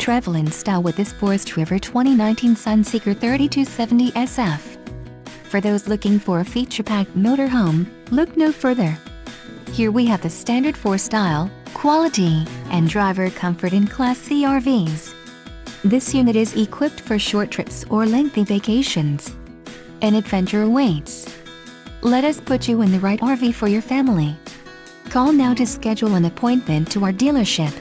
travel in style with this Forest River 2019 Sunseeker 3270SF. For those looking for a feature-packed motorhome, look no further. Here we have the standard for style, quality, and driver comfort in Class C RVs. This unit is equipped for short trips or lengthy vacations. An adventure awaits. Let us put you in the right RV for your family. Call now to schedule an appointment to our dealership.